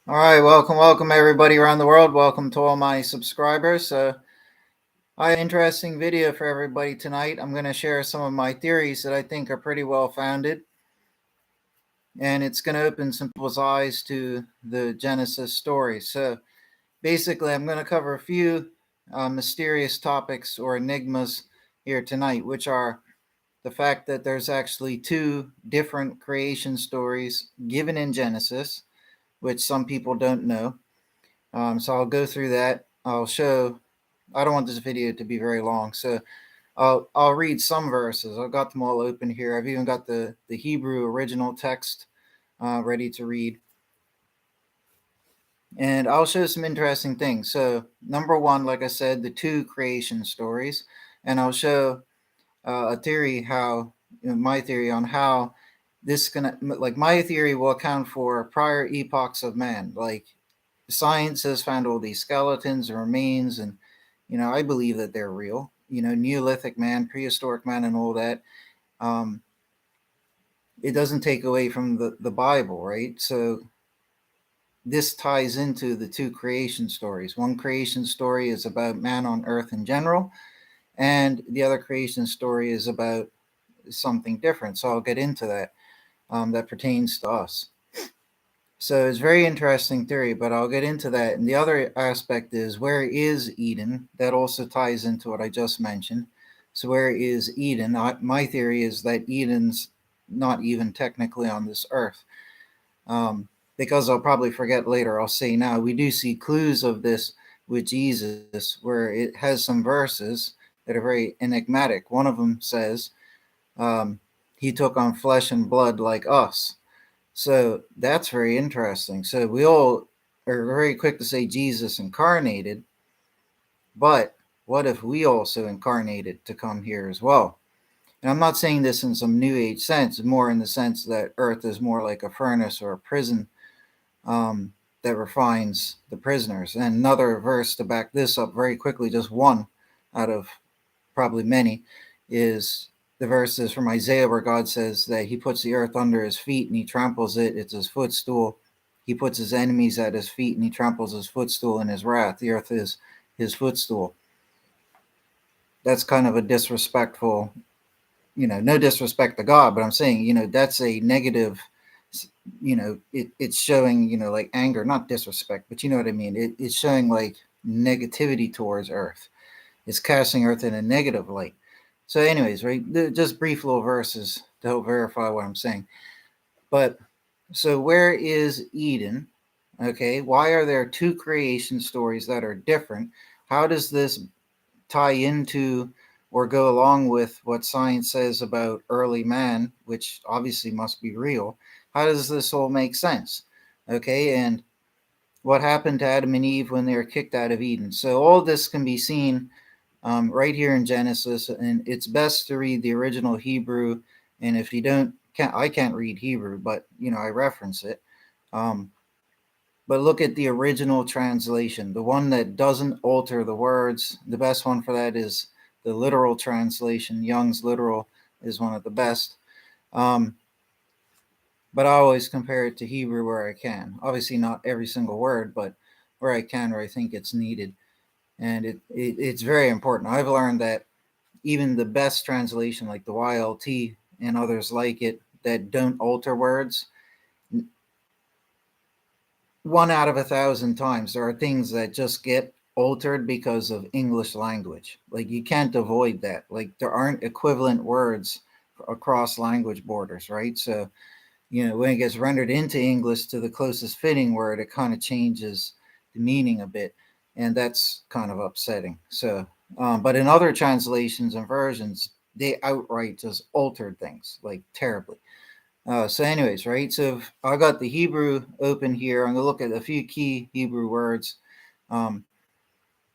All right, welcome everybody around the world. Welcome to all my subscribers. I have an interesting video for everybody tonight. I'm going to share some of my theories that I think are pretty well founded, and it's going to open some people's eyes to the Genesis story. So basically, I'm going to cover a few mysterious topics or enigmas here tonight, which are the fact that there's actually two different creation stories given in Genesis, which some people don't know. So I'll go through that. I'll show. I don't want this video to be very long, so I'll read some verses. I've got them all open here. I've even got the Hebrew original text ready to read, and I'll show some interesting things. So number one, like I said, the two creation stories, and I'll show a theory how my theory on how this gonna like my theory will account for prior epochs of man, like science has found all these skeletons and remains, and I believe that they're real. Neolithic man, prehistoric man, and all that. Um, it doesn't take away from the Bible, right? So this ties into the two creation stories. One creation story is about man on earth in general, and the other creation story is about something different. So I'll get into that. That pertains to us. So it's very interesting theory, but I'll get into that. And the other aspect is, where is Eden? That also ties into what I just mentioned. So where is Eden? My theory is that Eden's not even technically on this earth. Because I'll probably forget later, I'll say now, we do see clues of this with Jesus, where it has some verses that are very enigmatic. One of them says, he took on flesh and blood like us. So that's very interesting. So we all are very quick to say Jesus incarnated, but what if we also incarnated to come here as well? And I'm not saying this in some new age sense, more in the sense that earth is more like a furnace or a prison that refines the prisoners. And another verse to back this up very quickly, just one out of probably many, is the verse is from Isaiah where God says that he puts the earth under his feet and he tramples it. It's his footstool. He puts his enemies at his feet and he tramples his footstool in his wrath. The earth is his footstool. That's kind of a disrespectful, no disrespect to God, but I'm saying, that's a negative, it's showing, like anger, not disrespect, but you know what I mean? It's showing like negativity towards earth. It's casting earth in a negative light. So, anyways, right, just brief little verses to help verify what I'm saying. But so, where is Eden? Okay, why are there two creation stories that are different? How does this tie into or go along with what science says about early man, which obviously must be real? How does this all make sense? Okay, and what happened to Adam and Eve when they were kicked out of Eden? So, all this can be seen right here in Genesis, and it's best to read the original Hebrew. And if you I can't read Hebrew, but I reference it. Um, but look at the original translation, the one that doesn't alter the words. The best one for that is the literal translation. Young's literal is one of the best. Um, but I always compare it to Hebrew where I can. Obviously, not every single word, but where I can, where I think it's needed. And it's very important. I've learned that even the best translation, like the YLT and others like it, that don't alter words, 1 out of 1,000 times, there are things that just get altered because of English language. Like you can't avoid that. Like there aren't equivalent words across language borders, right? So, when it gets rendered into English to the closest fitting word, it kind of changes the meaning a bit. And that's kind of upsetting. So, but in other translations and versions, they outright just altered things like terribly. So, anyways, right? So, I got the Hebrew open here. I'm going to look at a few key Hebrew words. Um,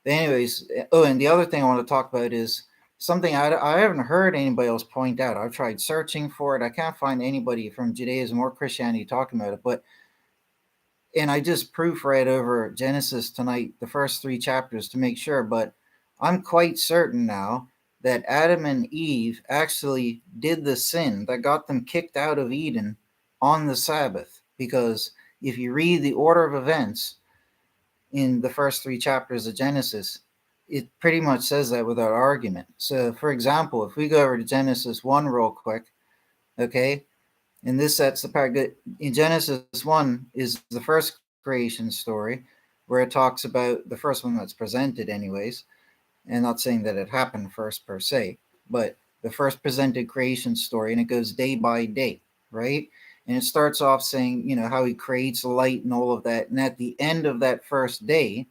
anyways, oh, and the other thing I want to talk about is something I haven't heard anybody else point out. I've tried searching for it. I can't find anybody from Judaism or Christianity talking about it. And I just proofread over Genesis tonight, the first 3 chapters to make sure. But I'm quite certain now that Adam and Eve actually did the sin that got them kicked out of Eden on the Sabbath, because if you read the order of events in the first three chapters of Genesis, it pretty much says that without argument. So, for example, if we go over to Genesis 1 real quick, okay, and this sets the part in Genesis 1 is the first creation story where it talks about the first one that's presented, anyways, and not saying that it happened first per se, but the first presented creation story, and it goes day by day, right? And it starts off saying, how he creates light and all of that. And at the end of that first day,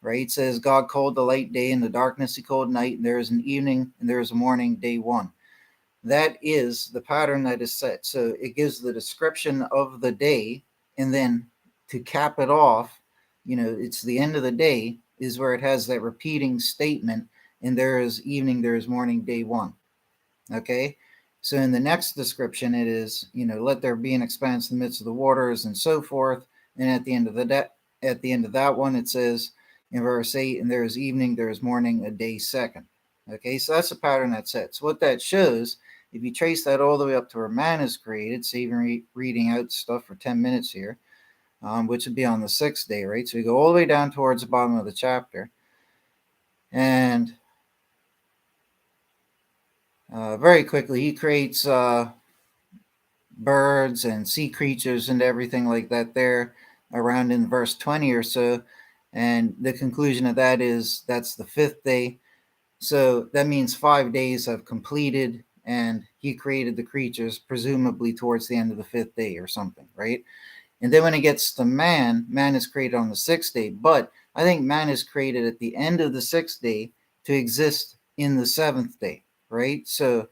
right, it says, God called the light day, and the darkness he called night, and there is an evening, and there is a morning, day one. That is the pattern that is set. So it gives the description of the day, and then to cap it off, it's the end of the day is where it has that repeating statement, and there is evening, there is morning, day one. Okay. So in the next description, it is, let there be an expanse in the midst of the waters and so forth. And at the end of that one, it says in verse 8, and there is evening, there is morning, a day second. Okay, so that's the pattern that's set. So what that shows, if you trace that all the way up to where man is created, so even reading out stuff for 10 minutes here, which would be on the sixth day, right? So we go all the way down towards the bottom of the chapter. And very quickly, he creates birds and sea creatures and everything like that there around in verse 20 or so. And the conclusion of that is that's the fifth day. So that means 5 days have completed, and he created the creatures presumably towards the end of the fifth day or something, right? And then when it gets to man is created on the sixth day. But I think man is created at the end of the sixth day to exist in the seventh day, right? So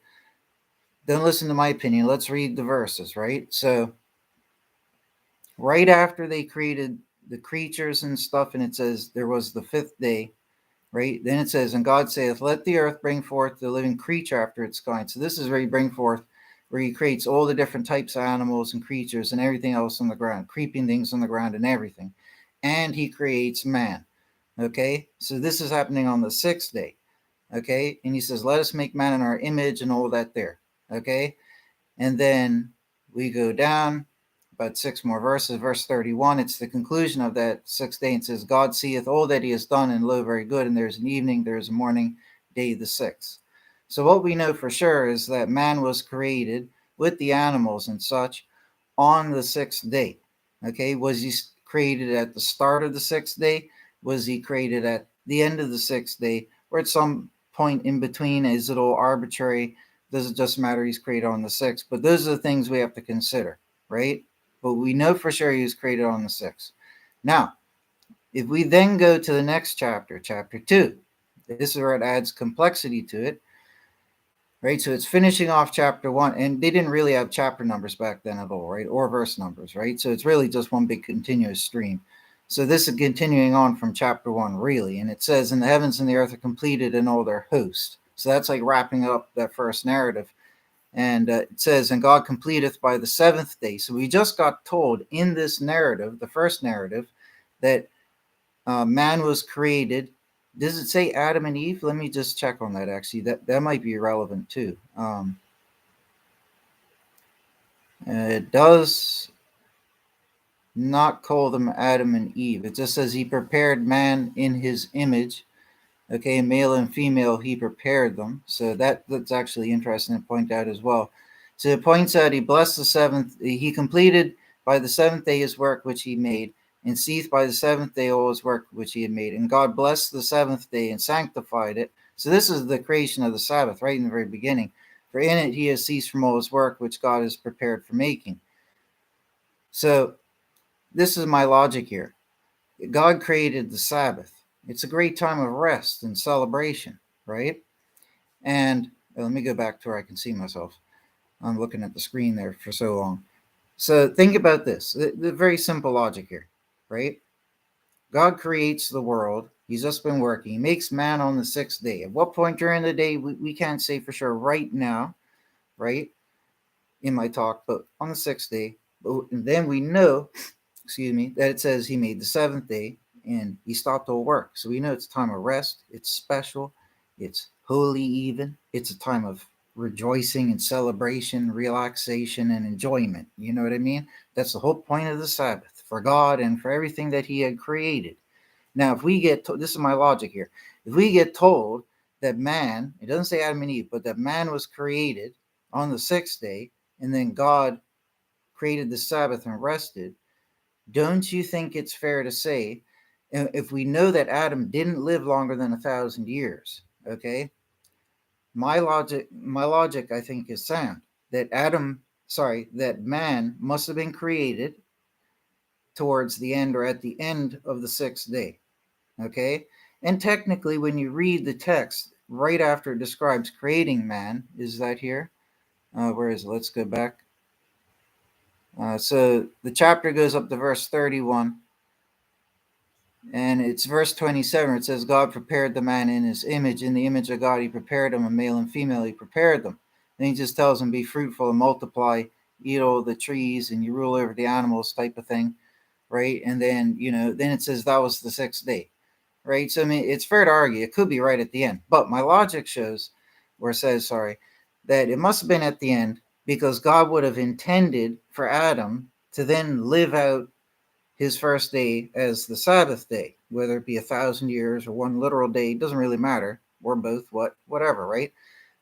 don't listen to my opinion. Let's read the verses, right? So right after they created the creatures and stuff, and it says there was the fifth day, right? Then it says, and God saith, let the earth bring forth the living creature after its kind. So this is where he bring forth, where he creates all the different types of animals and creatures and everything else on the ground, creeping things on the ground and everything. And he creates man. Okay, so this is happening on the sixth day. Okay, and he says, let us make man in our image and all that there. Okay, and then we go down about 6 more verses. Verse 31, it's the conclusion of that sixth day. It says, God seeth all that he has done, and lo, very good. And there's an evening, there's a morning, day the sixth. So what we know for sure is that man was created with the animals and such on the sixth day. Okay, was he created at the start of the sixth day? Was he created at the end of the sixth day? Or at some point in between? Is it all arbitrary? Does it just matter he's created on the sixth? But those are the things we have to consider, right? But we know for sure he was created on the sixth. Now, if we then go to the next chapter, chapter 2, this is where it adds complexity to it, right? So it's finishing off chapter 1, and they didn't really have chapter numbers back then at all, right? Or verse numbers, right? So it's really just one big continuous stream. So this is continuing on from chapter 1, really. And it says, and the heavens and the earth are completed in all their host. So that's like wrapping up that first narrative. And it says, and God completeth by the seventh day. So we just got told in this narrative, the first narrative, that man was created. Does it say Adam and Eve? Let me just check on that, actually. That might be irrelevant, too. It does not call them Adam and Eve. It just says he prepared man in his image. Okay, male and female, he prepared them. So that's actually interesting to point out as well. So it points out he blessed the seventh, he completed by the seventh day his work which he made, and ceased by the seventh day all his work which he had made. And God blessed the seventh day and sanctified it. So this is the creation of the Sabbath, right in the very beginning. For in it he has ceased from all his work which God has prepared for making. So this is my logic here. God created the Sabbath. It's a great time of rest and celebration, right? And let me go back to where I can see myself. I'm looking at the screen there for so long. So think about this, the very simple logic here, right? God creates the world. He's just been working. He makes man on the sixth day. At what point during the day, we can't say for sure right now, right, in my talk, but on the sixth day. But then we know, that it says he made the seventh day and he stopped all work. So we know it's a time of rest. It's special. It's holy even. It's a time of rejoicing and celebration, relaxation and enjoyment. You know what I mean? That's the whole point of the Sabbath, for God and for everything that he had created. Now, if we get this is my logic here. If we get told that man, it doesn't say Adam and Eve, but that man was created on the sixth day, and then God created the Sabbath and rested, don't you think it's fair to say, if we know that Adam didn't live longer than 1,000 years, okay? My logic, I think, is sound. That man must have been created towards the end or at the end of the sixth day, okay? And technically, when you read the text right after it describes creating man, is that here? Where is it? Let's go back. So the chapter goes up to verse 31, and it's verse 27. It says, God prepared the man in his image. In the image of God, he prepared them, a male and female, he prepared them. And he just tells them, be fruitful and multiply, eat all the trees, and you rule over the animals, type of thing, right? And then, then it says that was the sixth day, right? So, I mean, it's fair to argue. It could be right at the end. But my logic shows, or says, that it must have been at the end, because God would have intended for Adam to then live out his first day as the Sabbath day, whether it be 1,000 years or one literal day, it doesn't really matter, or both, whatever, right?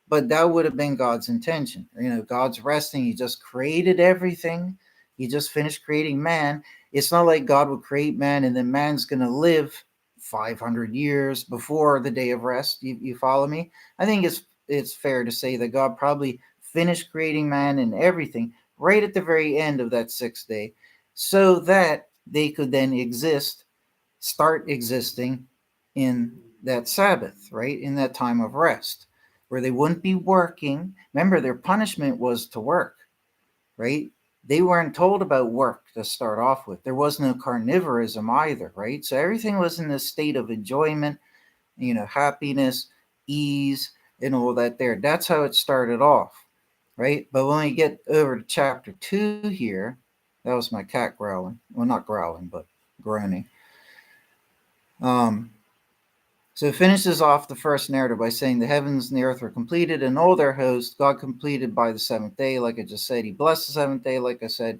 But that would have been God's intention. God's resting. He just created everything. He just finished creating man. It's not like God would create man and then man's going to live 500 years before the day of rest. You follow me? I think it's fair to say that God probably finished creating man and everything right at the very end of that sixth day, so that they could then start existing in that Sabbath, right? In that time of rest, where they wouldn't be working. Remember, their punishment was to work, right? They weren't told about work to start off with. There was no carnivorism either, right? So everything was in a state of enjoyment, happiness, ease, and all that there. That's how it started off, right? But when we get over to chapter 2 here, that was my cat growling. Well, not growling, but groaning. So it finishes off the first narrative by saying the heavens and the earth were completed and all their hosts. God completed by the seventh day, like I just said. He blessed the seventh day, like I said.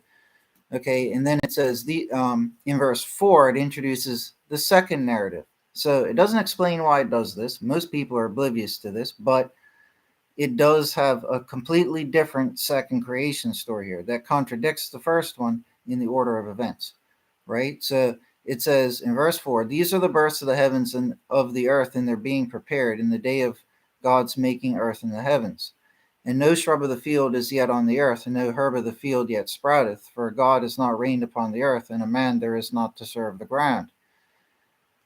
Okay, and then it says in verse 4, it introduces the second narrative. So it doesn't explain why it does this. Most people are oblivious to this, but it does have a completely different second creation story here that contradicts the first one in the order of events, right? So it says in verse 4, these are the births of the heavens and of the earth, and they're being prepared in the day of God's making earth and the heavens. And no shrub of the field is yet on the earth, and no herb of the field yet sprouteth, for God has not rained upon the earth, and a man there is not to serve the ground.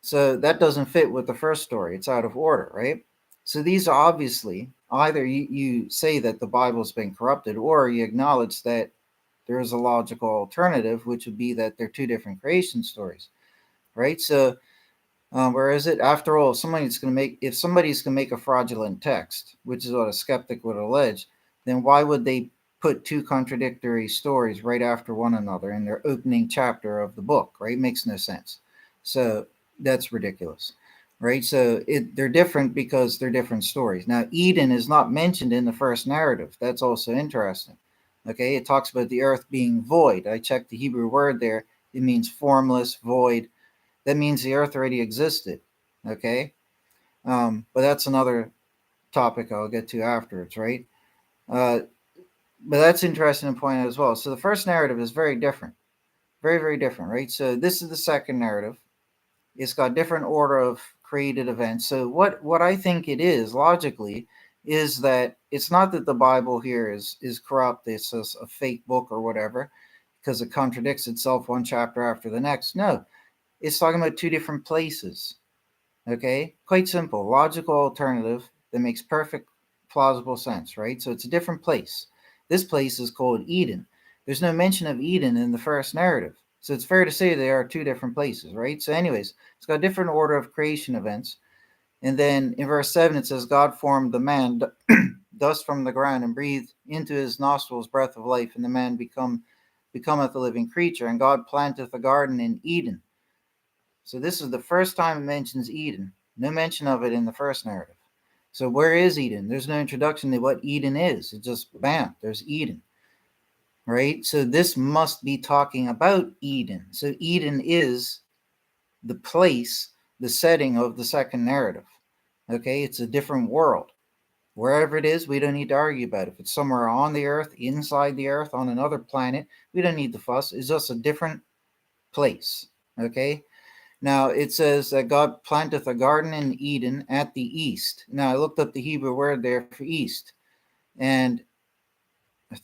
So that doesn't fit with the first story. It's out of order, right? So these are obviously, either you say that the Bible's been corrupted, or you acknowledge that there is a logical alternative, which would be that they're two different creation stories, right? So where is it? After all, if somebody's going to make a fraudulent text, which is what a skeptic would allege, then why would they put two contradictory stories right after one another in their opening chapter of the book, right? It makes no sense. So that's ridiculous, right? So they're different because they're different stories. Now, Eden is not mentioned in the first narrative. That's also interesting. Okay, it talks about the earth being void. I checked the Hebrew word there. It means formless, void. That means the earth already existed. Okay, but that's another topic I'll get to afterwards, right? But that's interesting to point out as well. So the first narrative is very different, very, very different, right? So this is the second narrative. It's got different order of created events. So what I think it is logically is that it's not that the Bible here is corrupt. It's a fake book or whatever, because it contradicts itself one chapter after the next. No, it's talking about two different places. Okay, quite simple, logical alternative that makes perfect, plausible sense, right? So it's a different place. This place is called Eden. There's no mention of Eden in the first narrative. So it's fair to say they are two different places, right? So anyways, it's got a different order of creation events. And then in verse 7, it says, God formed the man dust from the ground and breathed into his nostrils breath of life, and the man becometh a living creature. And God planteth a garden in Eden. So this is the first time it mentions Eden. No mention of it in the first narrative. So where is Eden? There's no introduction to what Eden is. It just, bam, there's Eden. right? So this must be talking about Eden. So Eden is the place, the setting of the second narrative. Okay, it's a different world. Wherever it is, we don't need to argue about it. If it's somewhere on the earth, inside the earth, on another planet, we don't need to fuss. It's just a different place. Okay, now it says that God planteth a garden in Eden at the east. Now I looked up the Hebrew word there for east, and I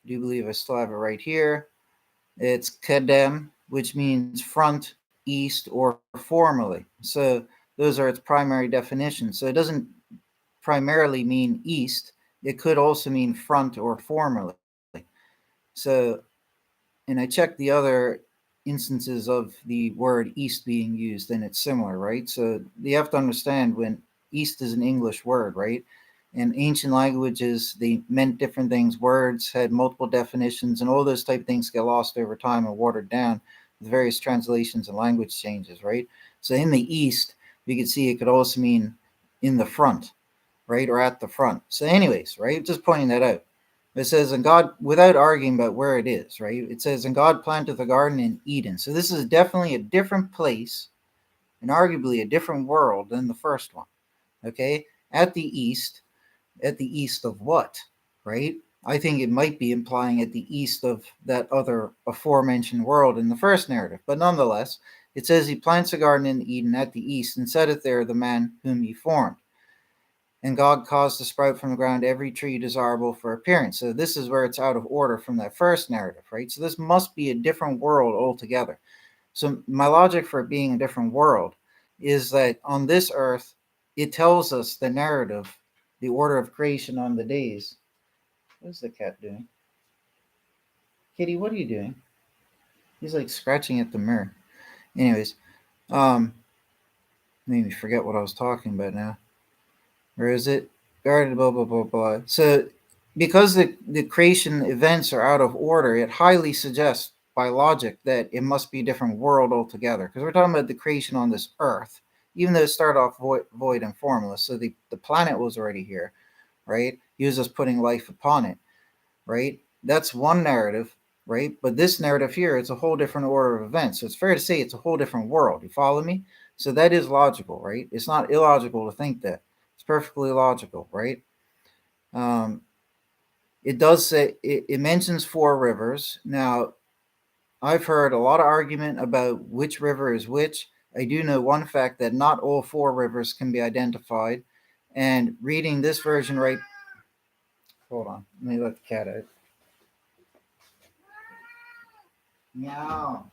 do believe I still have it right here. It's kedem, which means front, east, or formerly. So those are its primary definitions. So it doesn't primarily mean east. It could also mean front or formerly. So, and I checked the other instances of the word east being used, and it's similar, right? So you have to understand when east is an English word, right? In ancient languages, they meant different things. Words had multiple definitions, and all those type of things get lost over time and watered down with various translations and language changes, right? So in the east, we could see it could also mean in the front, right? Or at the front. So, anyways, right? Just pointing that out. It says, and God, without arguing about where it is, right? It says, and God planteth a garden in Eden. So this is definitely a different place and arguably a different world than the first one. Okay? At the east of what? Right? I think it might be implying at the east of that other aforementioned world in the first narrative. But nonetheless, it says he plants a garden in Eden at the east and setteth there the man whom he formed. And God caused to sprout from the ground every tree desirable for appearance. So this is where it's out of order from that first narrative, right? So this must be a different world altogether. So my logic for it being a different world is that on this earth, it tells us the narrative, the order of creation on the days. What is the cat doing? Kitty, what are you doing? He's like scratching at the mirror. Anyways, made me forget what I was talking about now. Where is it? Guarded, blah, blah, blah, blah. So, because the creation events are out of order, it highly suggests by logic that it must be a different world altogether. Because we're talking about the creation on this earth, even though it started off void and formless. So, the planet was already here, right? He was just putting life upon it, right? That's one narrative, right? But this narrative here, it's a whole different order of events. So, it's fair to say it's a whole different world. You follow me? So, that is logical, right? It's not illogical to think that. It's perfectly logical, right? Um, it does say it mentions four rivers. Now, I've heard a lot of argument about which river is which. I do know one fact that not all four rivers can be identified. And reading this version right, hold on, let me let the cat out. Meow.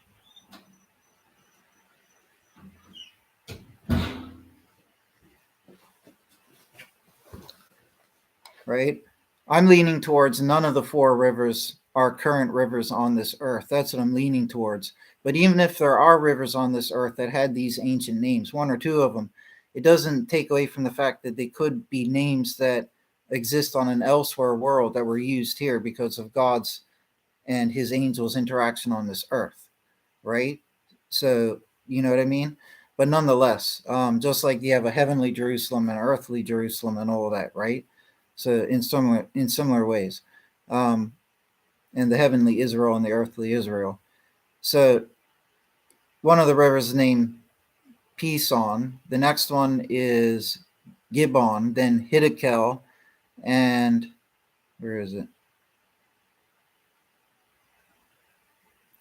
Right? I'm leaning towards none of the four rivers are current rivers on this earth. That's what I'm leaning towards. But even if there are rivers on this earth that had these ancient names, one or two of them, it doesn't take away from the fact that they could be names that exist on an elsewhere world that were used here because of God's and his angels' interaction on this earth, right? So, you know what I mean? But nonetheless, just like you have a heavenly Jerusalem and earthly Jerusalem and all that, right? So in similar ways, um, and the heavenly Israel and the earthly Israel. So one of the rivers is named Pison. The next one is Gibbon, then Hiddekel, and where is it?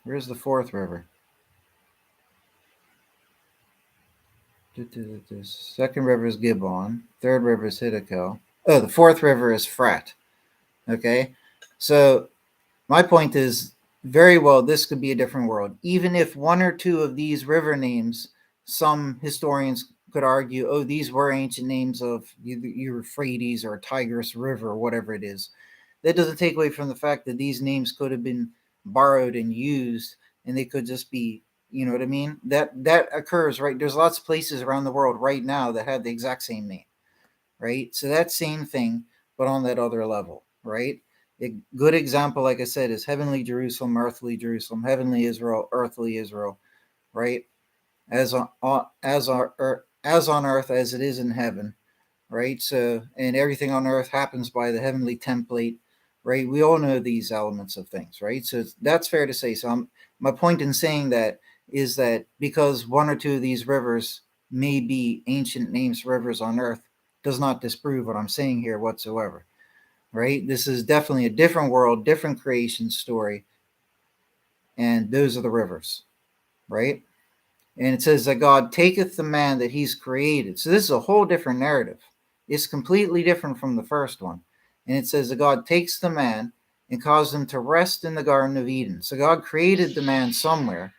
Where's the fourth river? The second river is Gibbon. Third river is Hiddekel. Oh, the fourth river is Frat. Okay, so my point is very well this could be a different world. Even if one or two of these river names, some historians could argue, oh, these were ancient names of Euphrates or Tigris River or whatever it is. That doesn't take away from the fact that these names could have been borrowed and used, and they could just be, you know what I mean? That occurs, right? There's lots of places around the world right now that have the exact same name, right? So that same thing, but on that other level, right? A good example, like I said, is heavenly Jerusalem, earthly Jerusalem, heavenly Israel, earthly Israel, right? As on as on earth as it is in heaven, right? So, and everything on earth happens by the heavenly template, right? We all know these elements of things, right? So that's fair to say. So my point in saying that is that because one or two of these rivers may be ancient names for rivers on earth does not disprove what I'm saying here whatsoever, right? This is definitely a different world, different creation story, and those are the rivers, right? And it says that God taketh the man that he's created. So this is a whole different narrative. It's completely different from the first one. And it says that God takes the man and causes him to rest in the Garden of Eden. So God created the man somewhere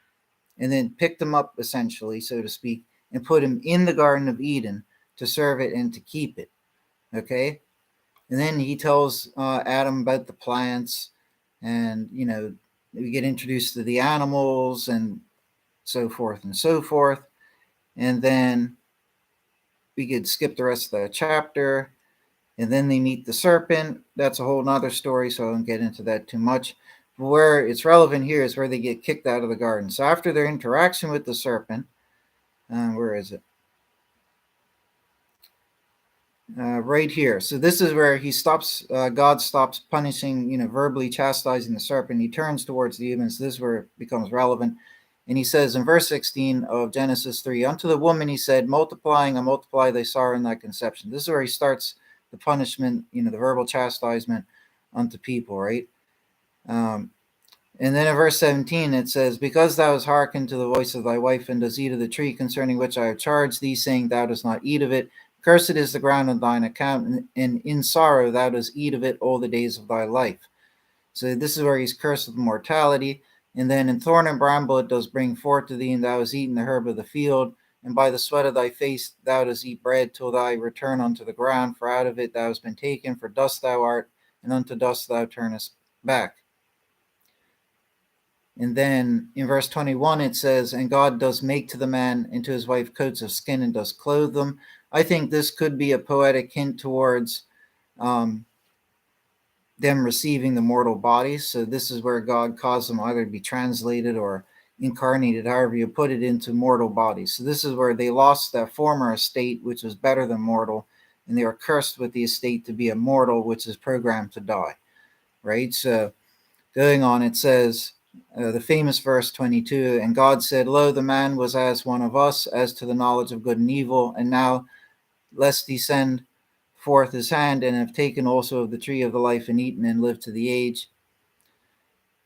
and then picked him up, essentially, so to speak, and put him in the Garden of Eden to serve it and to keep it. Okay? And then he tells Adam about the plants, and, we get introduced to the animals and so forth and so forth. And then we could skip the rest of the chapter. And then they meet the serpent. That's a whole nother story, so I won't get into that too much. Where it's relevant here is where they get kicked out of the garden. So after their interaction with the serpent, where is it? Right here. So this is where he stops. God stops punishing, verbally chastising the serpent. He turns towards the humans. This is where it becomes relevant. And he says in verse 16 of Genesis 3, unto the woman he said, multiplying and multiply thy sorrow and thy conception. This is where he starts the punishment, the verbal chastisement unto people, right? And then in verse 17 it says, because thou hast hearkened to the voice of thy wife, and dost eat of the tree concerning which I have charged thee, saying, thou dost not eat of it. Cursed is the ground on thine account, and in sorrow thou dost eat of it all the days of thy life. So this is where he's cursed with mortality. And then in thorn and bramble it does bring forth to thee, and thou hast eaten the herb of the field. And by the sweat of thy face thou dost eat bread till thy return unto the ground, for out of it thou hast been taken, for dust thou art, and unto dust thou turnest back. And then in verse 21 it says, and God does make to the man and to his wife coats of skin, and does clothe them. I think this could be a poetic hint towards them receiving the mortal bodies. So this is where God caused them either to be translated or incarnated, however you put it, into mortal bodies. So this is where they lost their former estate, which was better than mortal, and they are cursed with the estate to be immortal, which is programmed to die, right? So going on, it says, the famous verse 22, and God said, lo, the man was as one of us, as to the knowledge of good and evil, and now lest he send forth his hand, and have taken also of the tree of the life, and eaten, and lived to the age.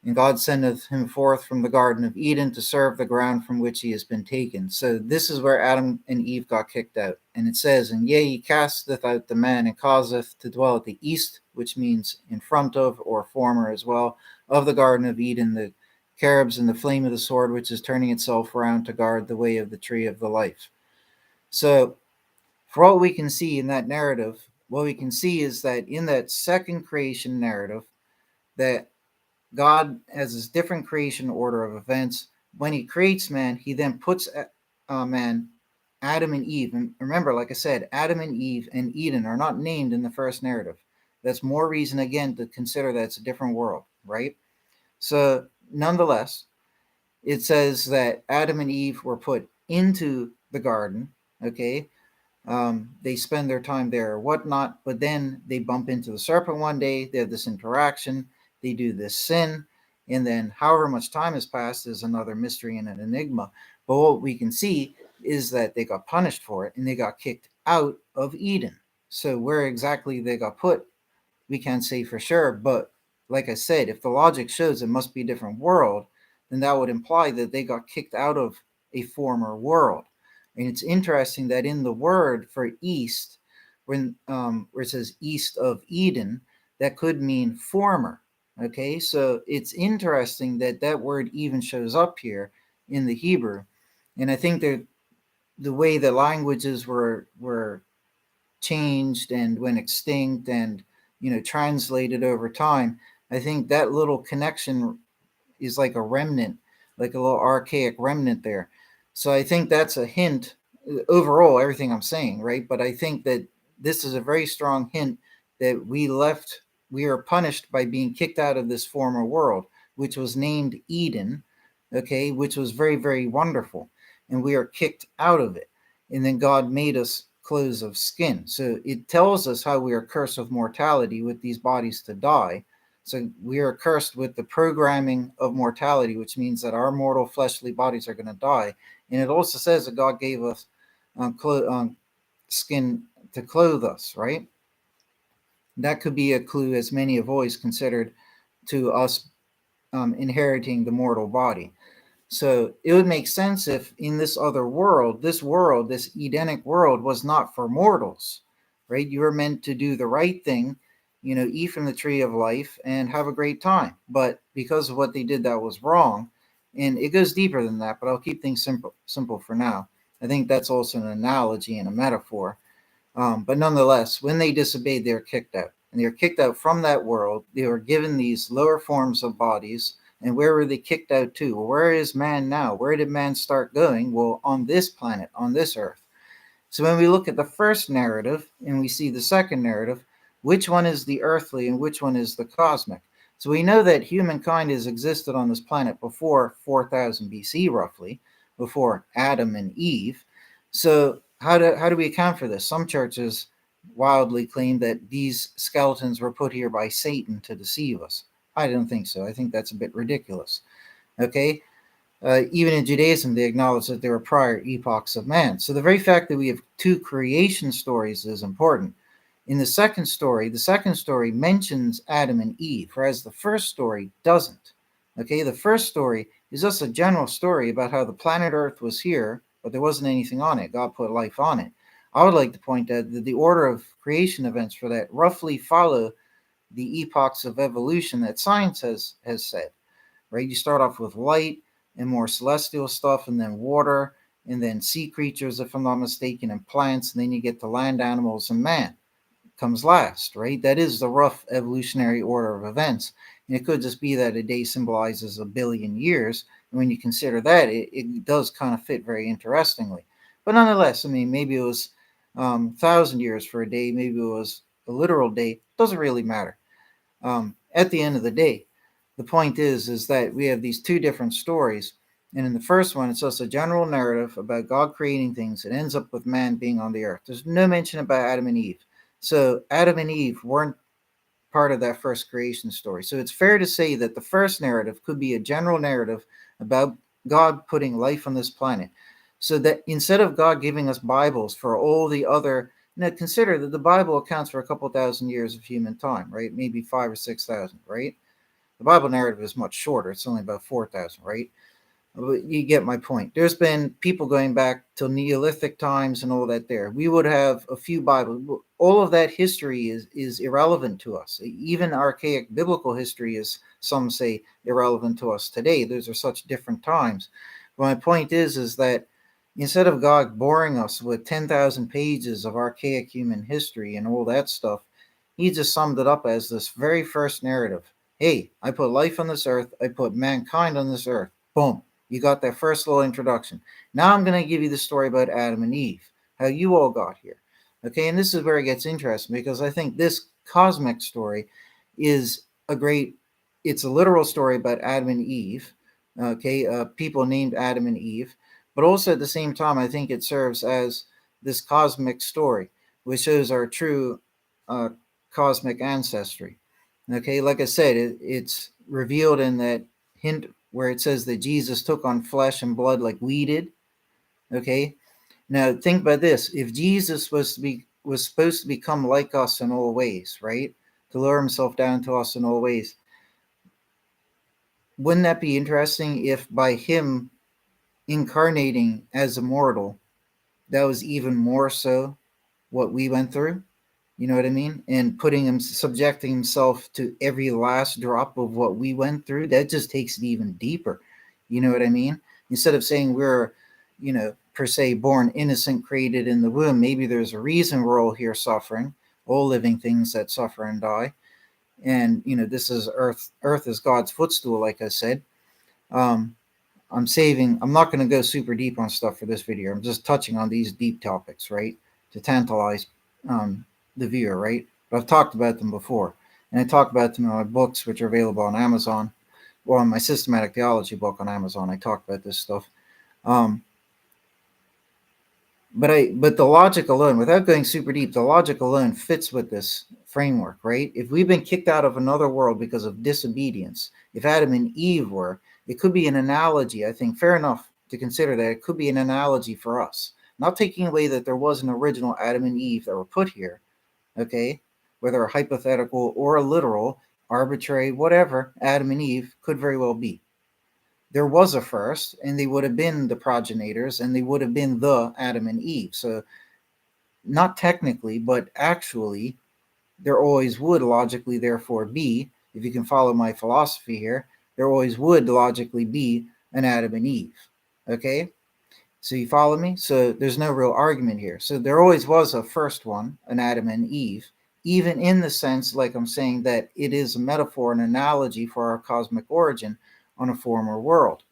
And God sendeth him forth from the Garden of Eden to serve the ground from which he has been taken. So this is where Adam and Eve got kicked out. And it says, and yea, he casteth out the man, and causeth to dwell at the east, which means in front of, or former as well, of the Garden of Eden, the cherubs and the flame of the sword, which is turning itself around to guard the way of the tree of the life. So for what we can see in that narrative, what we can see is that in that second creation narrative, that God has this different creation order of events. When he creates man, he then puts man, Adam and Eve. And remember, like I said, Adam and Eve and Eden are not named in the first narrative. That's more reason, again, to consider that it's a different world, right? So, nonetheless, it says that Adam and Eve were put into the garden, okay? They spend their time there or whatnot, but then they bump into the serpent one day. They have this interaction. They do this sin. And then, however much time has passed is another mystery and an enigma. But what we can see is that they got punished for it and they got kicked out of Eden. So, where exactly they got put, we can't say for sure. But like I said, if the logic shows it must be a different world, then that would imply that they got kicked out of a former world. And it's interesting that in the word for east, when where it says east of Eden, that could mean former. Okay, so it's interesting that that word even shows up here in the Hebrew, and I think that the way the languages were changed and went extinct and translated over time, I think that little connection is like a remnant, like a little archaic remnant there. So I think that's a hint overall, everything I'm saying, right? But I think that this is a very strong hint that we are punished by being kicked out of this former world, which was named Eden, okay, which was very, very wonderful. And we are kicked out of it. And then God made us clothes of skin. So it tells us how we are cursed with mortality with these bodies to die. So we are cursed with the programming of mortality, which means that our mortal fleshly bodies are going to die. And it also says that God gave us skin to clothe us, right? That could be a clue, as many have always considered, to us inheriting the mortal body. So it would make sense if in this other world, this Edenic world, was not for mortals, right? You were meant to do the right thing, eat from the tree of life and have a great time. But because of what they did, that was wrong. And it goes deeper than that, but I'll keep things simple for now. I think that's also an analogy and a metaphor. But nonetheless, when they disobeyed, they were kicked out. And they were kicked out from that world. They were given these lower forms of bodies. And where were they kicked out to? Well, where is man now? Where did man start going? Well, on this planet, on this earth. So when we look at the first narrative and we see the second narrative, which one is the earthly and which one is the cosmic? So we know that humankind has existed on this planet before 4000 BC, roughly, before Adam and Eve. So how do we account for this? Some churches wildly claim that these skeletons were put here by Satan to deceive us. I don't think so. I think that's a bit ridiculous. Okay, even in Judaism, they acknowledge that there were prior epochs of man. So the very fact that we have two creation stories is important. In the second story mentions Adam and Eve, whereas the first story doesn't. Okay, the first story is just a general story about how the planet Earth was here, but there wasn't anything on it. God put life on it. I would like to point out that the order of creation events for that roughly follow the epochs of evolution that science has said. Right, you start off with light and more celestial stuff, and then water, and then sea creatures, if I'm not mistaken, and plants, and then you get to land animals, and man comes last, right? That is the rough evolutionary order of events. And it could just be that a day symbolizes a billion years. And when you consider that, it does kind of fit very interestingly. But nonetheless, I mean, maybe it was 1,000 years for a day, maybe it was a literal day. Doesn't really matter. At the end of the day, the point is that we have these two different stories. And in the first one, it's just a general narrative about God creating things. It ends up with man being on the earth. There's no mention about Adam and Eve. So Adam and Eve weren't part of that first creation story. So it's fair to say that the first narrative could be a general narrative about God putting life on this planet. So that instead of God giving us Bibles for all the other, consider that the Bible accounts for a couple thousand years of human time, right? Maybe 5 or 6,000, right? The Bible narrative is much shorter. It's only about 4,000, right? But you get my point. There's been people going back till Neolithic times and all that there. We would have a few Bibles. All of that history is irrelevant to us. Even archaic biblical history is, some say, irrelevant to us today. Those are such different times. But my point is that instead of God boring us with 10,000 pages of archaic human history and all that stuff, he just summed it up as this very first narrative. Hey, I put life on this earth. I put mankind on this earth. Boom. You got that first little introduction. Now I'm going to give you the story about Adam and Eve, how you all got here. Okay, and this is where it gets interesting because I think this cosmic story is it's a literal story about Adam and Eve, okay, people named Adam and Eve, but also at the same time, I think it serves as this cosmic story, which shows our true cosmic ancestry. Okay, like I said, it's revealed in that hint where it says that Jesus took on flesh and blood like we did. Okay, now think about this: if Jesus was supposed to become like us in all ways, right? To lower himself down to us in all ways. Wouldn't that be interesting if by him incarnating as a mortal, that was even more so what we went through? You know what I mean? And subjecting himself to every last drop of what we went through, that just takes it even deeper. You know what I mean? Instead of saying we're, per se born innocent, created in the womb, maybe there's a reason we're all here suffering, all living things that suffer and die. And, this is earth is God's footstool, like I said. I'm not going to go super deep on stuff for this video. I'm just touching on these deep topics, right? To tantalize the viewer, right? But I've talked about them before. And I talk about them in my books, which are available on Amazon. Well, in my systematic theology book on Amazon, I talk about this stuff. But the logic alone, without going super deep, the logic alone fits with this framework, right? If we've been kicked out of another world because of disobedience, if Adam and Eve were, it could be an analogy. I think fair enough to consider that it could be an analogy for us. Not taking away that there was an original Adam and Eve that were put here, okay? Whether a hypothetical or a literal, arbitrary, whatever, Adam and Eve could very well be. There was a first, and they would have been the progenitors, and they would have been the Adam and Eve. So, not technically, but actually, there always would logically, therefore, be, if you can follow my philosophy here, there always would logically be an Adam and Eve. Okay? So, you follow me? So, there's no real argument here. So, there always was a first one, an Adam and Eve, even in the sense, like I'm saying, that it is a metaphor, an analogy for our cosmic origin on a former world,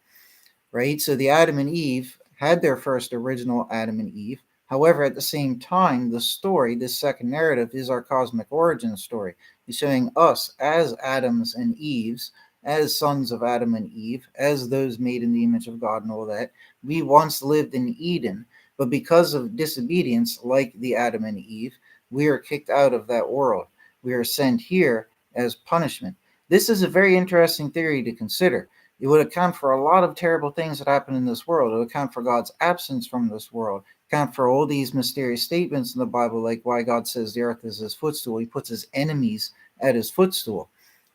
right? So the Adam and Eve had their first original Adam and Eve. However, at the same time, the story, this second narrative, is our cosmic origin story. It's showing us as Adams and Eves, as sons of Adam and Eve, as those made in the image of God and all that. We once lived in Eden, but because of disobedience, like the Adam and Eve, we are kicked out of that world. We are sent here as punishment. This is a very interesting theory to consider. It would account for a lot of terrible things that happen in this world. It would account for God's absence from this world, account for all these mysterious statements in the Bible, like why God says the earth is his footstool. He puts his enemies at his footstool,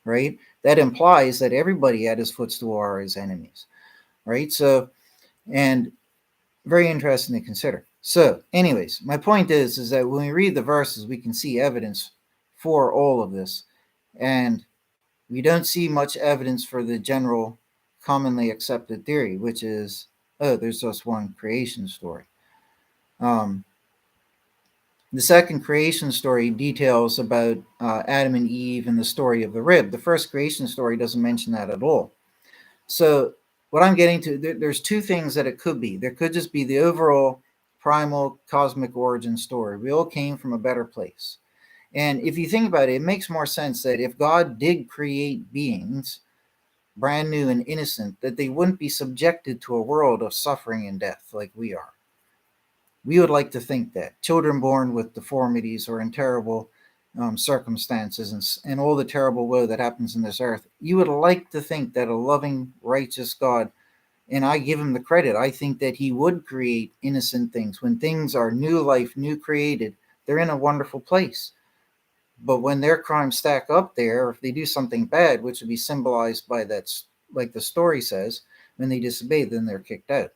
right? That implies that everybody at his footstool are his enemies, right? So, and very interesting to consider. So, anyways, my point is that when we read the verses, we can see evidence for all of this. And we don't see much evidence for the general commonly accepted theory, which is, oh, there's just one creation story. Um, the second creation story details about Adam and Eve and the story of the rib. The first creation story doesn't mention that at all. So, what I'm getting to, there's two things that it could be. There could just be the overall primal cosmic origin story. We all came from a better place. And if you think about it, it makes more sense that if God did create beings, brand new and innocent, that they wouldn't be subjected to a world of suffering and death like we are. We would like to think that children born with deformities or in terrible circumstances and all the terrible woe that happens in this earth, you would like to think that a loving, righteous God, and I give him the credit, I think that he would create innocent things. When things are new life, new created, they're in a wonderful place. But when their crimes stack up there, or if they do something bad, which would be symbolized by that, like the story says, when they disobey, then they're kicked out.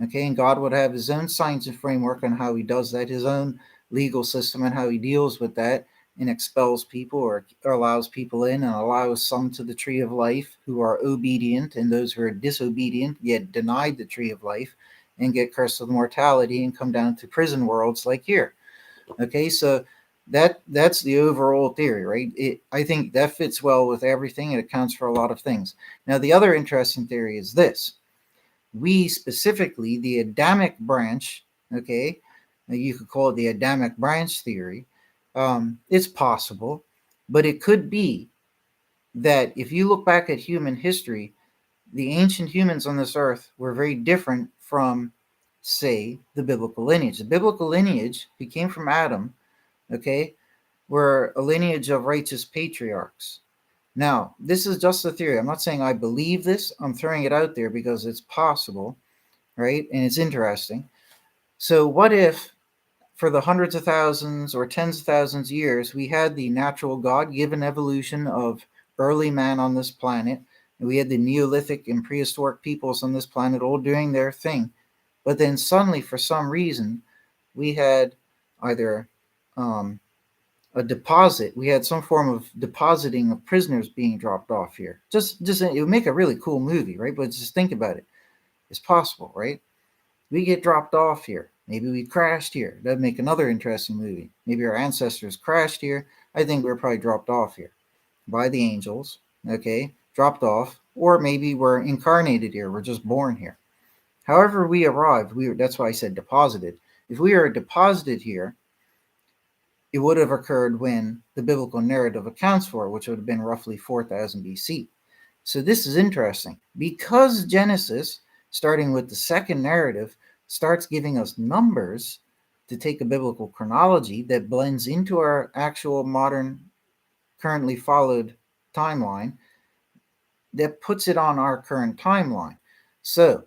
Okay, and God would have his own science and framework on how he does that, his own legal system and how he deals with that and expels people or allows people in and allows some to the tree of life who are obedient and those who are disobedient yet denied the tree of life and get cursed with mortality and come down to prison worlds like here. Okay, so that's the overall theory, right? I think that fits well with everything. It accounts for a lot of things. Now, the other interesting theory is this: we specifically, the Adamic branch, okay, you could call it the Adamic branch theory. It's possible, but it could be that if you look back at human history, the ancient humans on this earth were very different from, say, the biblical lineage. The biblical lineage, who came from Adam, okay, were a lineage of righteous patriarchs. Now, this is just a theory. I'm not saying I believe this. I'm throwing it out there because it's possible, right? And it's interesting. So, what if for the hundreds of thousands or tens of thousands of years, we had the natural God given evolution of early man on this planet, and we had the Neolithic and prehistoric peoples on this planet all doing their thing. But then suddenly, for some reason, we had either a deposit. We had some form of depositing of prisoners being dropped off here. Just it would make a really cool movie, right? But just think about it. It's possible, right? We get dropped off here. Maybe we crashed here. That'd make another interesting movie. Maybe our ancestors crashed here. I think we're probably dropped off here by the angels, okay? Dropped off. Or maybe we're incarnated here. We're just born here. However we arrived, that's why I said deposited. If we are deposited here, it would have occurred when the biblical narrative accounts for it, which would have been roughly 4000 BC. So this is interesting. Because Genesis, starting with the second narrative, starts giving us numbers to take a biblical chronology that blends into our actual modern, currently followed timeline, that puts it on our current timeline. So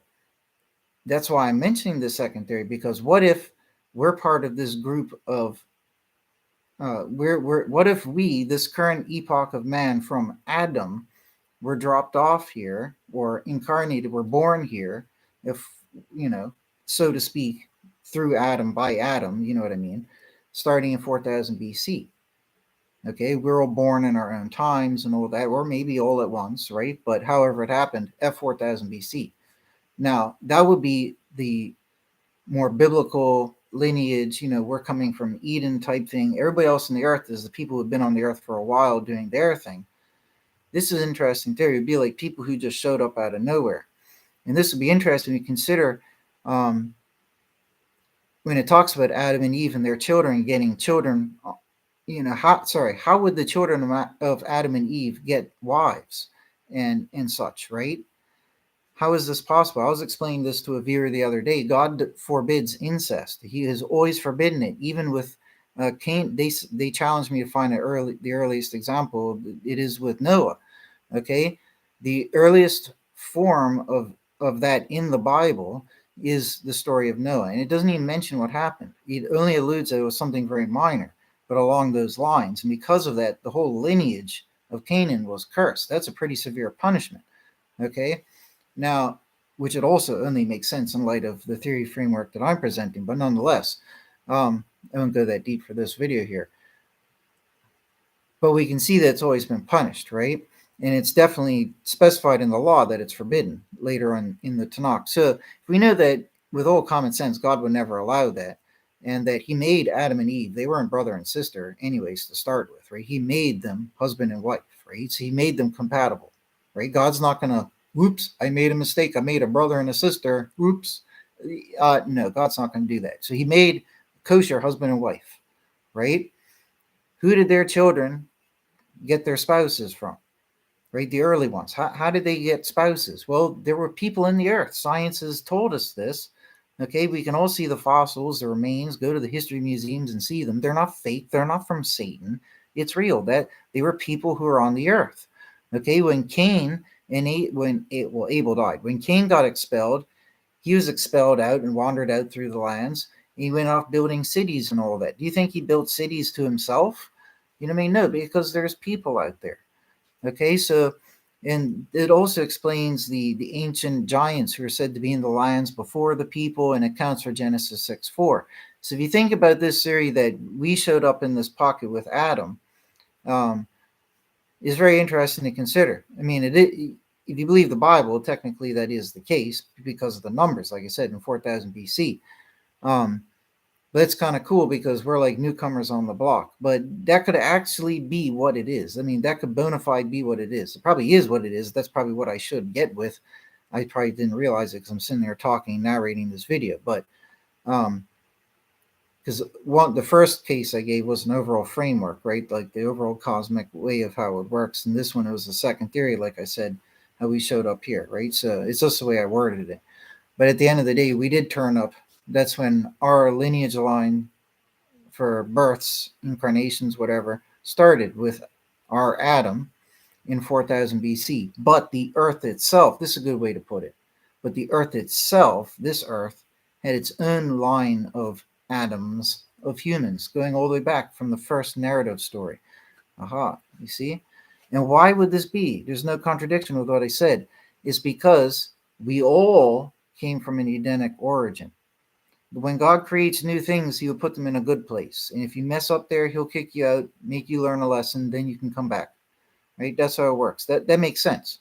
that's why I'm mentioning the second theory, because what if we're part of this group of what if we, this current epoch of man from Adam, were dropped off here or incarnated, we're born here, if so to speak, through Adam, by Adam, you know what I mean, starting in 4000 BC. Okay, we're all born in our own times and all that, or maybe all at once, right? But however it happened, F4000 BC. Now, that would be the more biblical lineage, we're coming from Eden type thing. Everybody else on the earth is the people who've been on the earth for a while doing their thing. This is an interesting theory. It'd be like people who just showed up out of nowhere. And this would be interesting to consider when it talks about Adam and Eve and their children getting children. How would the children of Adam and Eve get wives and such, right? How is this possible? I was explaining this to a viewer the other day. God forbids incest. He has always forbidden it. Even with Cain, they challenged me to find the earliest example. It is with Noah. Okay, the earliest form of that in the Bible is the story of Noah, and it doesn't even mention what happened. It only alludes that it was something very minor, but along those lines. And because of that, the whole lineage of Canaan was cursed. That's a pretty severe punishment. Okay. Now, which it also only makes sense in light of the theory framework that I'm presenting, but nonetheless, I won't go that deep for this video here. But we can see that it's always been punished, right? And it's definitely specified in the law that it's forbidden later on in the Tanakh. So if we know that with all common sense, God would never allow that, and that he made Adam and Eve, they weren't brother and sister anyways to start with, right? He made them husband and wife, right? So he made them compatible, right? God's not going to, whoops, I made a mistake. I made a brother and a sister. Whoops. No, God's not going to do that. So he made kosher husband and wife, right? Who did their children get their spouses from? Right? The early ones. How did they get spouses? Well, there were people in the earth. Science has told us this. Okay, we can all see the fossils, the remains, go to the history museums and see them. They're not fake. They're not from Satan. It's real. That they were people who were on the earth. Okay, when Cain and Abel died. When Cain got expelled, he was expelled out and wandered out through the lands. He went off building cities and all that. Do you think he built cities to himself? You know what I mean? No, because there's people out there. Okay, so, and it also explains the ancient giants who are said to be in the lands before the people, and accounts for Genesis 6:4. So if you think about this theory that we showed up in this pocket with Adam, is very interesting to consider. I mean, if you believe the Bible, technically that is the case because of the numbers, like I said, in 4000 BC. But it's kind of cool because we're like newcomers on the block. But that could actually be what it is. I mean, that could bona fide be what it is. It probably is what it is. That's probably what I should get with. I probably didn't realize it because I'm sitting there talking, narrating this video. But because the first case I gave was an overall framework, right? Like the overall cosmic way of how it works. And this one, it was the second theory, like I said, how we showed up here, right? So it's just the way I worded it. But at the end of the day, we did turn up. That's when our lineage line for births, incarnations, whatever, started with our Adam in 4000 BC. But the earth itself, this is a good way to put it, but the earth itself, this earth, had its own line of Adams, of humans, going all the way back from the first narrative story. Aha, you see? And why would this be? There's no contradiction with what I said. It's because we all came from an Edenic origin. But when God creates new things, he'll put them in a good place. And if you mess up there, he'll kick you out, make you learn a lesson, then you can come back. Right? That's how it works. That makes sense.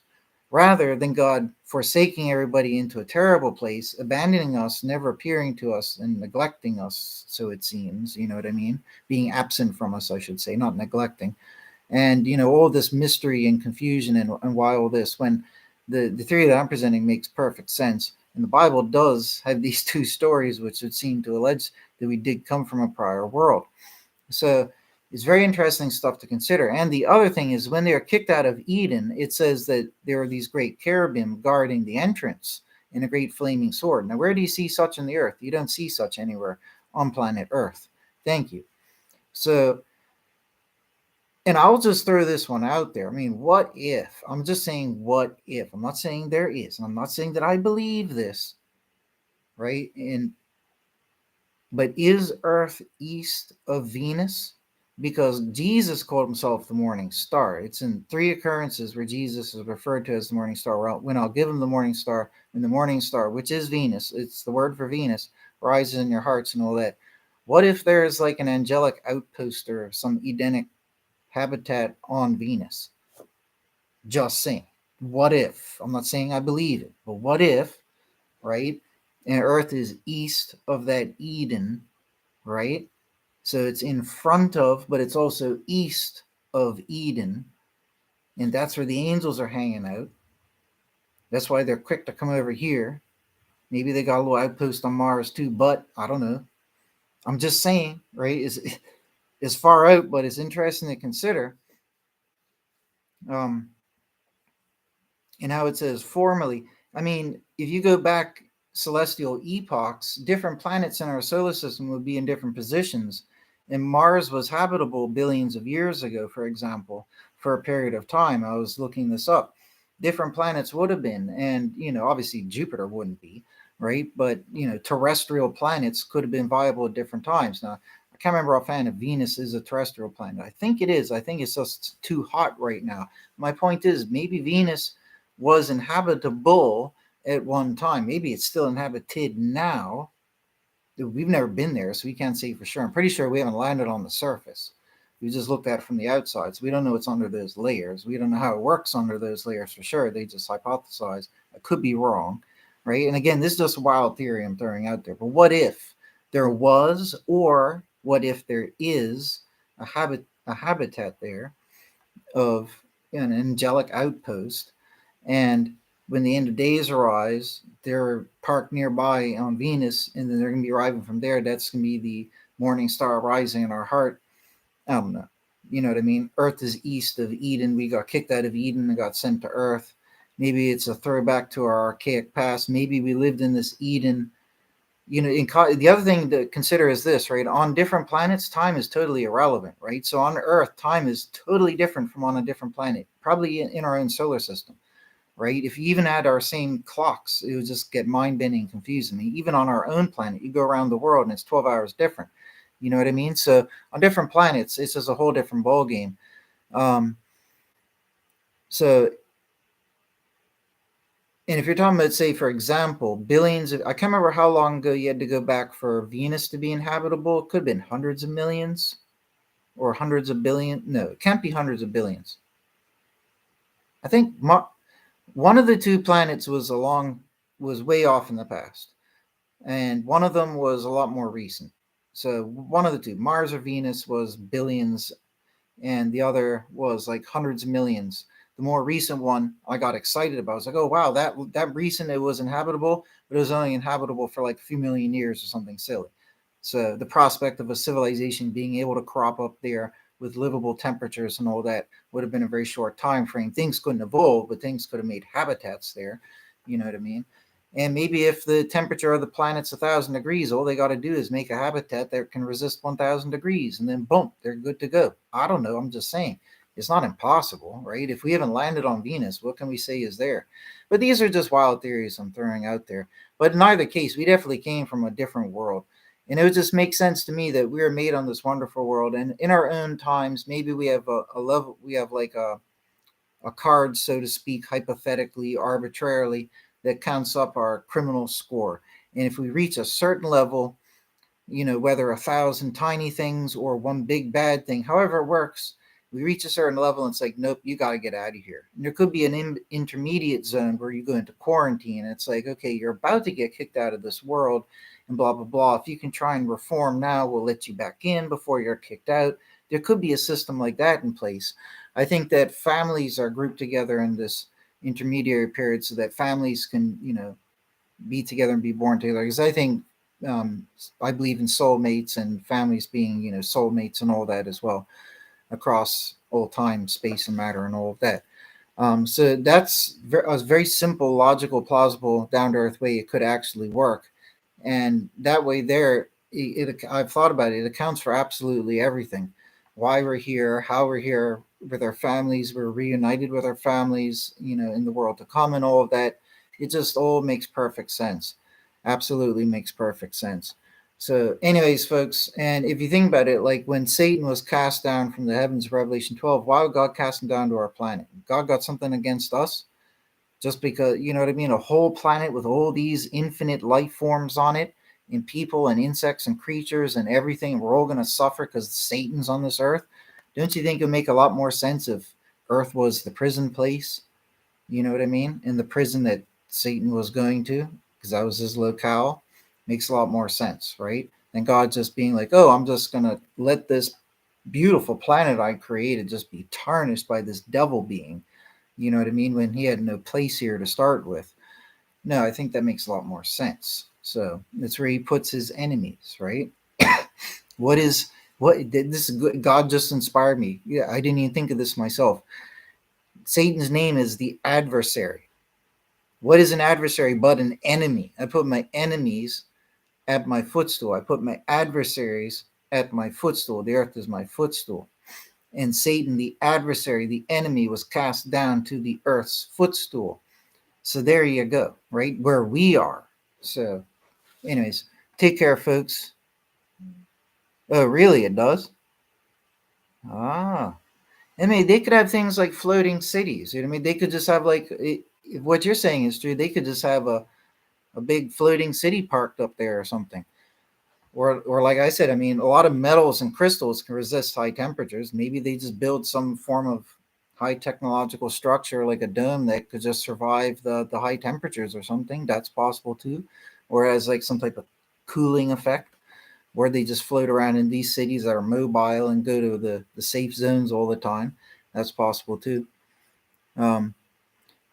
Rather than God forsaking everybody into a terrible place, abandoning us, never appearing to us, and neglecting us, so it seems, you know what I mean? Being absent from us, I should say, not neglecting. And, all this mystery and confusion and why all this, when the theory that I'm presenting makes perfect sense. And the Bible does have these two stories, which would seem to allege that we did come from a prior world. So it's very interesting stuff to consider. And the other thing is, when they are kicked out of Eden, it says that there are these great cherubim guarding the entrance. and a great flaming sword. Now, where do you see such in the earth? You don't see such anywhere on planet Earth. Thank you. So, and I'll just throw this one out there. I mean, what if? I'm just saying, what if? I'm not saying there is. I'm not saying that I believe this, right? But is Earth east of Venus? Because Jesus called himself the morning star. It's in three occurrences where Jesus is referred to as the morning star. When I'll give him the morning star, when the morning star, which is Venus, it's the word for Venus, rises in your hearts and all that. What if there's like an angelic outpost or some Edenic habitat on Venus? Just saying. What if? I'm not saying I believe it, but what if, right? And Earth is east of that Eden, right? So it's in front of, but it's also east of Eden. And that's where the angels are hanging out. That's why they're quick to come over here. Maybe they got a little outpost on Mars too, but I don't know. I'm just saying, right? Is far out, but it's interesting to consider. Um, and how it says formerly. I mean, if you go back celestial epochs, different planets in our solar system would be in different positions. And Mars was habitable billions of years ago, for example, for a period of time. I was looking this up. Different planets would have been, and obviously Jupiter wouldn't be, right? But terrestrial planets could have been viable at different times. Now, I can't remember offhand if Venus is a terrestrial planet. I think it is. I think it's just too hot right now. My point is, maybe Venus was inhabitable at one time. Maybe it's still inhabited now. We've never been there, so we can't say for sure. I'm pretty sure we haven't landed on the surface. We just looked at it from the outside, so we don't know what's under those layers. We don't know how it works under those layers for sure. They just hypothesize. I could be wrong, right? And again, this is just a wild theory I'm throwing out there. But what if there was, or what if there is a habitat there of an angelic outpost, and when the end of days arise, they're parked nearby on Venus, and then they're going to be arriving from there. That's going to be the morning star rising in our heart. I don't know. You know what I mean? Earth is east of Eden. We got kicked out of Eden and got sent to Earth. Maybe it's a throwback to our archaic past. Maybe we lived in this Eden. The other thing to consider is this, right? On different planets, time is totally irrelevant, right? So on Earth, time is totally different from on a different planet, probably in our own solar system, right? If you even had our same clocks, it would just get mind-bending and confusing. I mean, even on our own planet, you go around the world and it's 12 hours different. You know what I mean? So on different planets, it's just a whole different ball game. So, and if you're talking about, say, for example, billions of, I can't remember how long ago you had to go back for Venus to be inhabitable. It could have been hundreds of millions or hundreds of billion. No, it can't be hundreds of billions. I think one of the two planets was way off in the past, and one of them was a lot more recent. So one of the two, Mars or Venus, was billions, and the other was like hundreds of millions. The more recent one, I got excited about. I was like, oh wow, that recent it was inhabitable, but it was only inhabitable for like a few million years or something silly. So the prospect of a civilization being able to crop up there with livable temperatures and all that would have been a very short time frame. Things couldn't evolve, but things could have made habitats there. You know what I mean? And maybe if the temperature of the planet's 1,000 degrees, all they got to do is make a habitat that can resist 1,000 degrees, and then boom, they're good to go. I don't know. I'm just saying it's not impossible, right? If we haven't landed on Venus, what can we say is there? But these are just wild theories I'm throwing out there. But in either case, we definitely came from a different world. And it would just make sense to me that we are made on this wonderful world. And in our own times, maybe we have a level, we have like a card, so to speak, hypothetically, arbitrarily, that counts up our criminal score. And if we reach a certain level, whether 1,000 tiny things or one big bad thing, however it works, we reach a certain level and it's like, nope, you got to get out of here. And there could be an intermediate zone where you go into quarantine. And it's like, okay, you're about to get kicked out of this world and blah, blah, blah. If you can try and reform now, we'll let you back in before you're kicked out. There could be a system like that in place. I think that families are grouped together in this intermediary period so that families can, be together and be born together. Because I think I believe in soulmates and families being, soulmates and all that as well, across all time, space, and matter, and all of that. So that's a very simple, logical, plausible, down to earth way it could actually work. And that way, I've thought about it. It accounts for absolutely everything. Why we're here, how we're here with our families, we're reunited with our families, in the world to come, and all of that. It just all makes perfect sense. Absolutely makes perfect sense. So, anyways, folks, and if you think about it, like when Satan was cast down from the heavens, Revelation 12, why would God cast him down to our planet? God got something against us? Just because, you know what I mean? A whole planet with all these infinite life forms on it, and people and insects and creatures and everything, we're all going to suffer because Satan's on this earth. Don't you think it would make a lot more sense if Earth was the prison place? You know what I mean? In the prison that Satan was going to, because that was his locale. Makes a lot more sense, right? Than God just being like, oh, I'm just going to let this beautiful planet I created just be tarnished by this devil being. You know what I mean? When he had no place here to start with. No, I think that makes a lot more sense. So that's where he puts his enemies, right? what is what this is good. God just inspired me. Yeah, I didn't even think of this myself. Satan's name is the adversary. What is an adversary but an enemy? I put my enemies at my footstool. I put my adversaries at my footstool. The earth is my footstool. And Satan, the adversary, the enemy, was cast down to the earth's footstool. So there you go, right? Where we are. So, anyways, take care, folks. Oh, really? It does? Ah. I mean, they could have things like floating cities. You know what I mean? They could just have, like, if what you're saying is true, they could just have a big floating city parked up there or something. Or like I said, I mean, a lot of metals and crystals can resist high temperatures. Maybe they just build some form of high technological structure like a dome that could just survive the high temperatures or something. That's possible too. Or as like some type of cooling effect where they just float around in these cities that are mobile and go to the safe zones all the time. That's possible too. Um,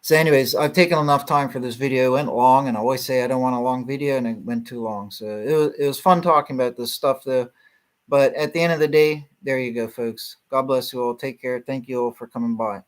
so, anyways, I've taken enough time for this video. It went long, and I always say I don't want a long video, and it went too long. So it was fun talking about this stuff, though. But at the end of the day, there you go, folks. God bless you all. Take care. Thank you all for coming by.